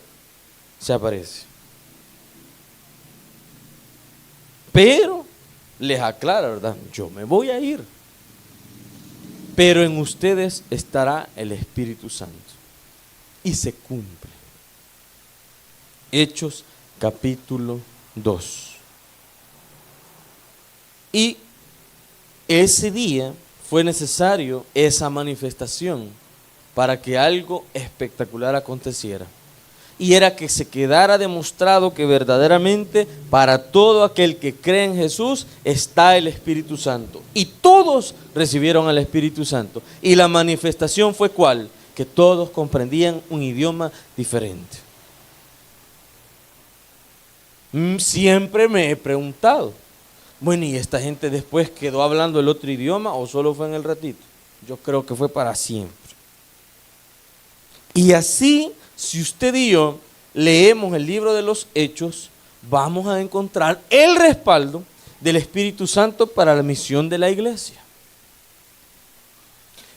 se aparece. Pero les aclara, ¿verdad? Yo me voy a ir. Pero en ustedes estará el Espíritu Santo. Y se cumple. Hechos capítulo 2. Y ese día fue necesario esa manifestación para que algo espectacular aconteciera. Y era que se quedara demostrado que verdaderamente para todo aquel que cree en Jesús está el Espíritu Santo. Y todos recibieron al Espíritu Santo. Y la manifestación fue ¿cuál? Que todos comprendían un idioma diferente. Siempre me he preguntado, bueno, ¿y esta gente después quedó hablando el otro idioma o solo fue en el ratito? Yo creo que fue para siempre. Y así, si usted y yo leemos el libro de los Hechos, vamos a encontrar el respaldo del Espíritu Santo para la misión de la iglesia.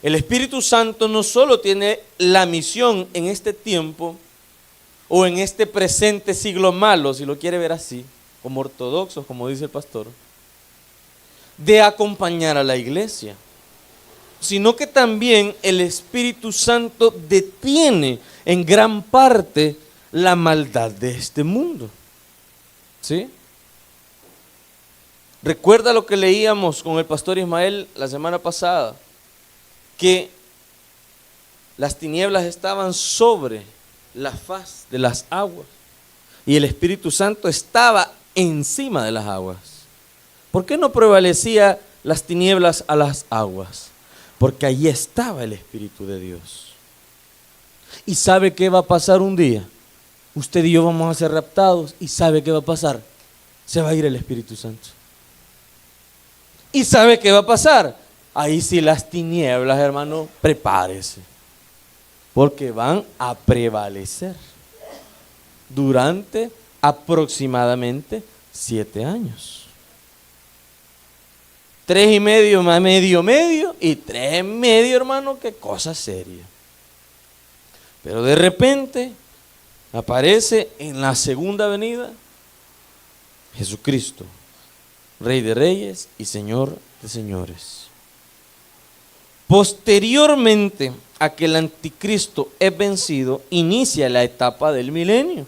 El Espíritu Santo no solo tiene la misión en este tiempo o en este presente siglo malo, si lo quiere ver así, como ortodoxos, como dice el pastor, de acompañar a la iglesia, sino que también el Espíritu Santo detiene en gran parte la maldad de este mundo. ¿Sí? Recuerda lo que leíamos con el pastor Ismael la semana pasada, que las tinieblas estaban sobre la faz de las aguas y el Espíritu Santo estaba encima de las aguas. ¿Por qué no prevalecía las tinieblas a las aguas? Porque allí estaba el Espíritu de Dios. ¿Y sabe qué va a pasar un día? Usted y yo vamos a ser raptados. ¿Y sabe qué va a pasar? Se va a ir el Espíritu Santo. ¿Y sabe qué va a pasar? Ahí sí las tinieblas, hermano, prepárese. Porque van a prevalecer durante aproximadamente 7 años. 3,5 más medio y 3,5, hermano, qué cosa seria. Pero de repente aparece en la segunda venida Jesucristo, Rey de Reyes y Señor de Señores. Posteriormente a que el anticristo es vencido, inicia la etapa del milenio.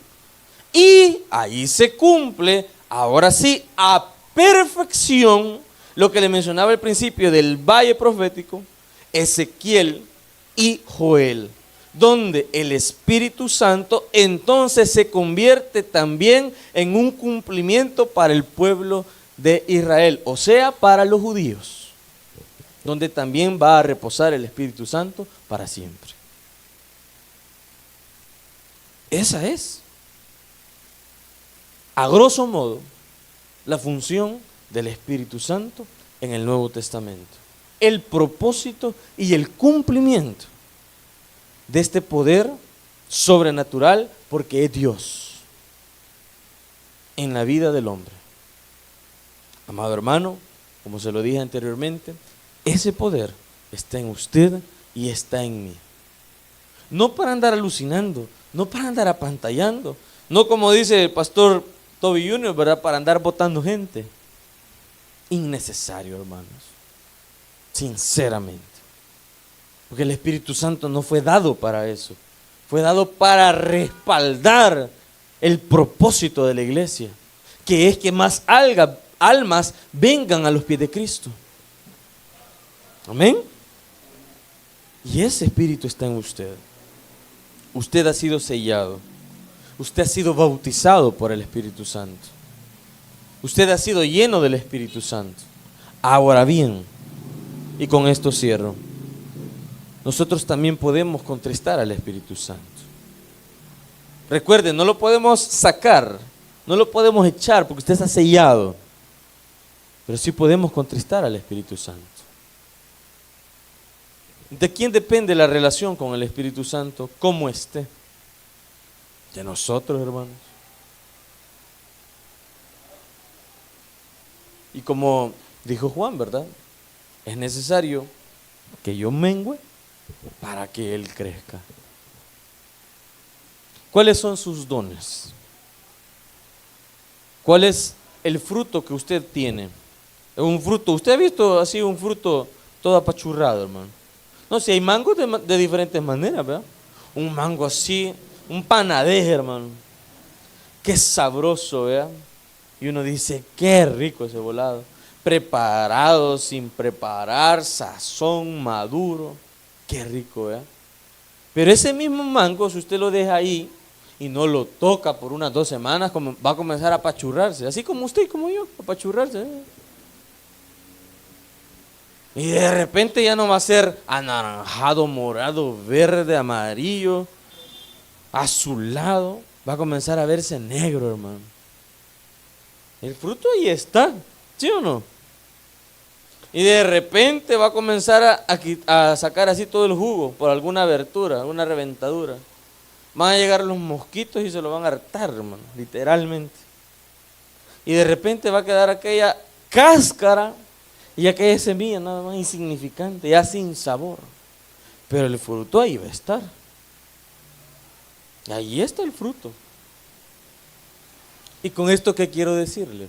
Y ahí se cumple, ahora sí, a perfección, lo que le mencionaba al principio del valle profético. Ezequiel y Joel, donde el Espíritu Santo entonces se convierte también en un cumplimiento para el pueblo de Israel, o sea, para los judíos, donde también va a reposar el Espíritu Santo para siempre. Esa es, a grosso modo, la función del Espíritu Santo en el Nuevo Testamento. El propósito y el cumplimiento de este poder sobrenatural, porque es Dios en la vida del hombre. Amado hermano, como se lo dije anteriormente, ese poder está en usted y está en mí. No para andar alucinando, no para andar apantallando, no como dice el pastor Toby Jr., ¿verdad? Para andar botando gente. Innecesario, hermanos. Sinceramente. Porque el Espíritu Santo no fue dado para eso. Fue dado para respaldar el propósito de la iglesia, que es que más almas vengan a los pies de Cristo. Amén. Y ese Espíritu está en usted. Usted ha sido sellado. Usted ha sido bautizado por el Espíritu Santo. Usted ha sido lleno del Espíritu Santo. Ahora bien, y con esto cierro, nosotros también podemos contristar al Espíritu Santo. Recuerden, no lo podemos sacar, no lo podemos echar porque usted está sellado, pero sí podemos contristar al Espíritu Santo. ¿De quién depende la relación con el Espíritu Santo? ¿Cómo esté? De nosotros, hermanos. Y como dijo Juan, ¿verdad? Es necesario que yo mengüe para que Él crezca. ¿Cuáles son sus dones? ¿Cuál es el fruto que usted tiene? Un fruto, ¿usted ha visto así un fruto todo apachurrado, hermano? No, si hay mangos de diferentes maneras, ¿verdad? Un mango así, un panadez, hermano. Qué sabroso, ¿verdad? Y uno dice, qué rico ese volado. Preparado, sin preparar, sazón, maduro. Qué rico, ¿verdad? Pero ese mismo mango, si usted lo deja ahí y no lo toca por unas 2 semanas, va a comenzar a apachurrarse. Así como usted y como yo, a apachurrarse, ¿eh? Y de repente ya no va a ser anaranjado, morado, verde, amarillo, azulado. Va a comenzar a verse negro, hermano. El fruto ahí está, ¿sí o no? Y de repente va a comenzar a sacar así todo el jugo por alguna abertura, alguna reventadura. Van a llegar los mosquitos y se lo van a hartar, hermano, literalmente. Y de repente va a quedar aquella cáscara y aquella semilla nada más insignificante, ya sin sabor. Pero el fruto ahí va a estar. Y ahí está el fruto. ¿Y con esto qué quiero decirle?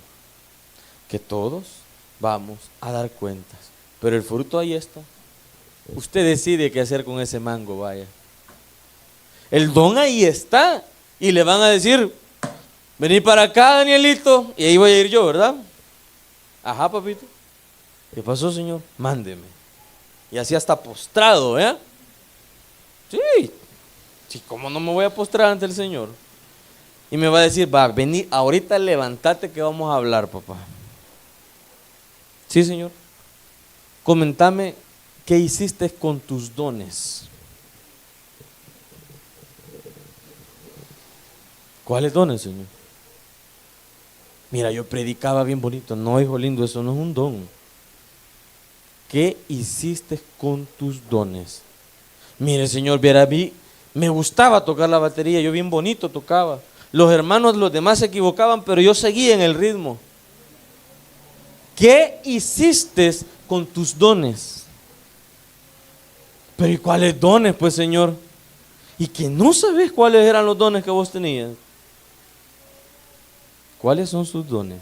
Que todos vamos a dar cuentas. Pero el fruto ahí está. Usted decide qué hacer con ese mango, vaya. El don ahí está. Y le van a decir, vení para acá, Danielito. Y ahí voy a ir yo, ¿verdad? Ajá, papito. ¿Qué pasó, Señor? Mándeme. Y así hasta postrado, ¿eh? Sí. Sí, ¿cómo no me voy a postrar ante el Señor? Y me va a decir, va, vení, ahorita levántate que vamos a hablar, papá. Sí, Señor. Comentame qué hiciste con tus dones. ¿Cuáles dones, Señor? Mira, yo predicaba bien bonito. No, hijo lindo, eso no es un don. ¿Qué hiciste con tus dones? Mire, Señor, viera, a mí me gustaba tocar la batería, yo bien bonito tocaba. Los hermanos, los demás se equivocaban, pero yo seguía en el ritmo. ¿Qué hiciste con tus dones? Pero ¿y cuáles dones, pues, Señor? Y que no sabes cuáles eran los dones que vos tenías. ¿Cuáles son sus dones?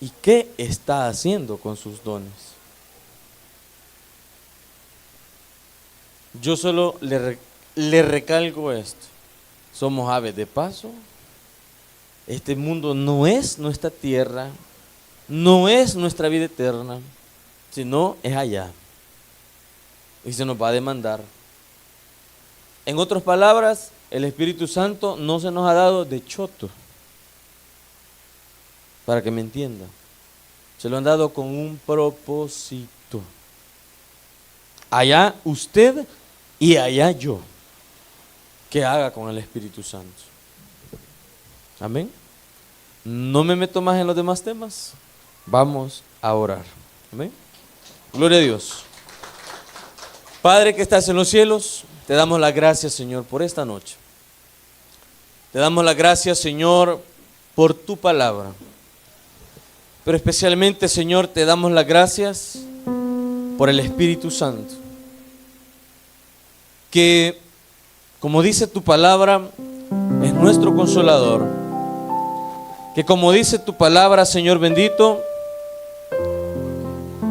¿Y qué está haciendo con sus dones? Yo solo le recalco esto. Somos aves de paso. Este mundo no es nuestra tierra, no es nuestra vida eterna, sino es allá. y se nos va a demandar. En otras palabras, el Espíritu Santo no se nos ha dado de choto, para que me entienda. Se lo han dado con un propósito. Allá usted y allá yo. ¿Qué haga con el Espíritu Santo? Amén. No me meto más en los demás temas. Vamos a orar. Amén. Gloria a Dios. Padre que estás en los cielos, te damos las gracias, Señor, por esta noche. Te damos las gracias, Señor, por tu palabra. Pero especialmente, Señor, te damos las gracias por el Espíritu Santo. Que, como dice tu palabra, es nuestro consolador. Que como dice tu palabra, Señor bendito,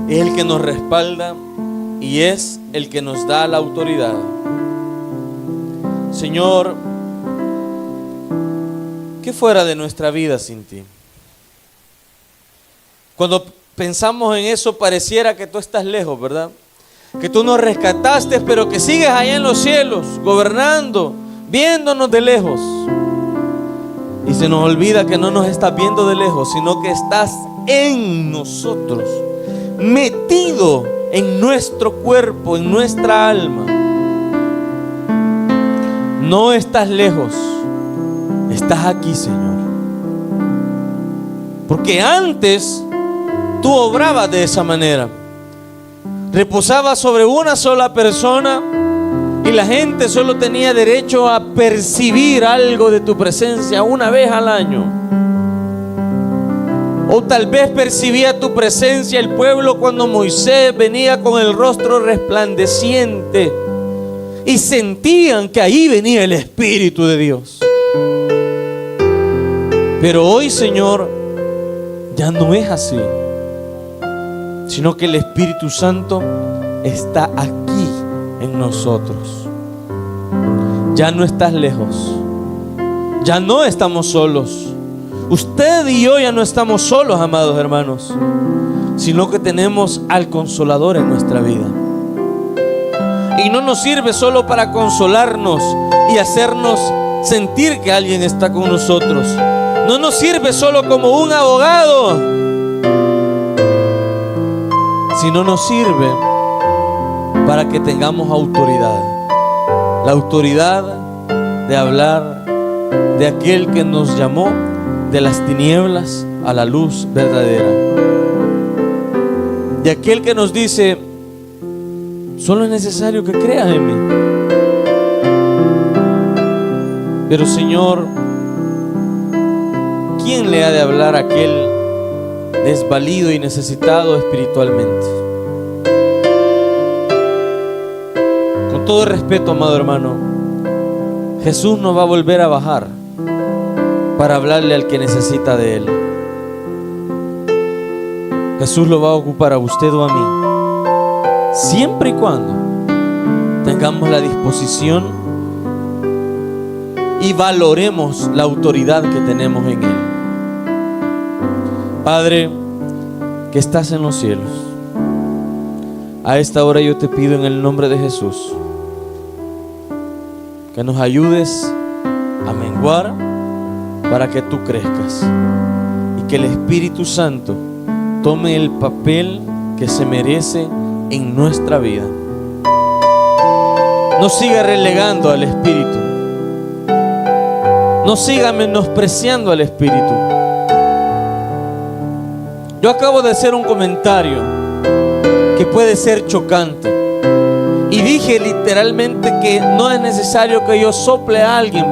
es el que nos respalda y es el que nos da la autoridad. Señor, ¿qué fuera de nuestra vida sin ti? Cuando pensamos en eso, pareciera que tú estás lejos, ¿verdad? Que tú nos rescataste, pero que sigues allá en los cielos, gobernando, viéndonos de lejos. Y se nos olvida que no nos estás viendo de lejos, sino que estás en nosotros, metido en nuestro cuerpo, en nuestra alma. No estás lejos, estás aquí, Señor. Porque antes tú obrabas de esa manera. Reposabas sobre una sola persona y la gente solo tenía derecho a percibir algo de tu presencia una vez al año. O tal vez percibía tu presencia el pueblo cuando Moisés venía con el rostro resplandeciente y sentían que ahí venía el Espíritu de Dios. Pero hoy, Señor, ya no es así, sino que el Espíritu Santo está aquí en nosotros. Ya no estás lejos, ya no estamos solos. Usted y yo ya no estamos solos, amados hermanos, sino que tenemos al Consolador en nuestra vida. Y no nos sirve solo para consolarnos y hacernos sentir que alguien está con nosotros. No nos sirve solo como un abogado, sino nos sirve para que tengamos autoridad. La autoridad de hablar de aquel que nos llamó de las tinieblas a la luz verdadera. De aquel que nos dice: solo es necesario que creas en mí. Pero, Señor, ¿quién le ha de hablar a aquel desvalido y necesitado espiritualmente? Con todo respeto, amado hermano, Jesús no va a volver a bajar para hablarle al que necesita de Él. Jesús lo va a ocupar a usted o a mí, siempre y cuando tengamos la disposición y valoremos la autoridad que tenemos en Él. Padre, que estás en los cielos, a esta hora yo te pido en el nombre de Jesús que nos ayudes a menguar para que tú crezcas y que el Espíritu Santo tome el papel que se merece en nuestra vida. No siga relegando al Espíritu, no siga menospreciando al Espíritu. Yo acabo de hacer un comentario que puede ser chocante y dije literalmente que no es necesario que yo sople a alguien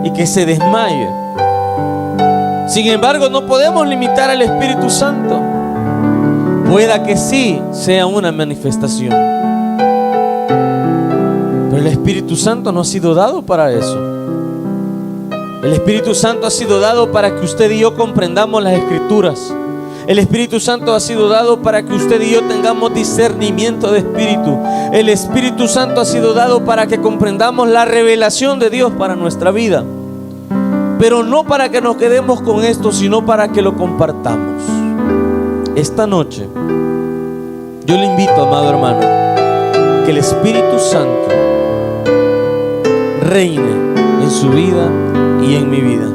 y que se desmaye. Sin embargo, no podemos limitar al Espíritu Santo. Pueda que sí sea una manifestación, pero el Espíritu Santo no ha sido dado para eso. El Espíritu Santo ha sido dado para que usted y yo comprendamos las Escrituras. El Espíritu Santo ha sido dado para que usted y yo tengamos discernimiento de espíritu. El Espíritu Santo ha sido dado para que comprendamos la revelación de Dios para nuestra vida. Pero no para que nos quedemos con esto, sino para que lo compartamos. Esta noche yo le invito, amado hermano, que el Espíritu Santo reine en su vida y en mi vida.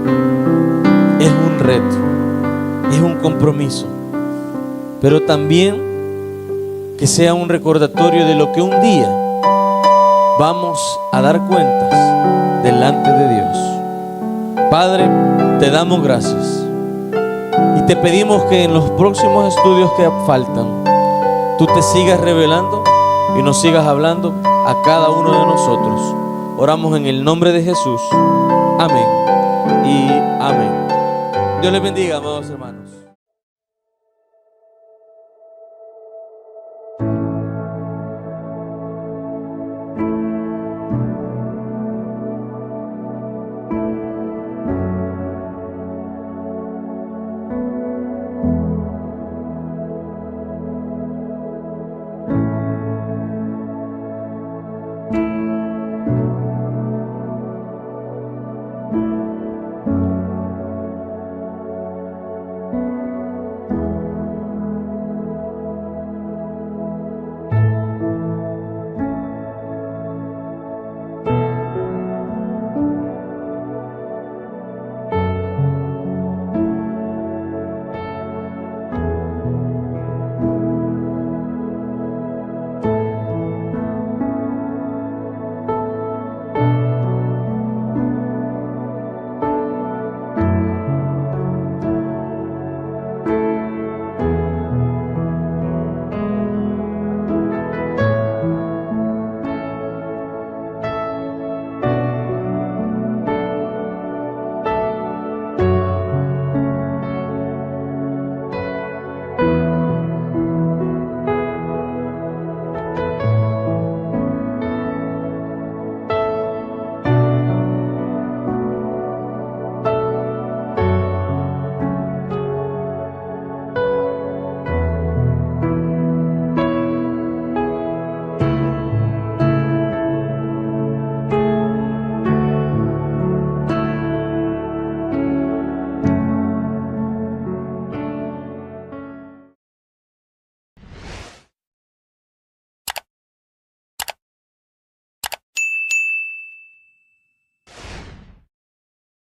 Es un reto, es un compromiso, pero también que sea un recordatorio de lo que un día vamos a dar cuentas delante de Dios. Padre, te damos gracias y te pedimos que en los próximos estudios que faltan, tú te sigas revelando y nos sigas hablando a cada uno de nosotros. Oramos en el nombre de Jesús. Amén y amén. Dios les bendiga, amados hermanos.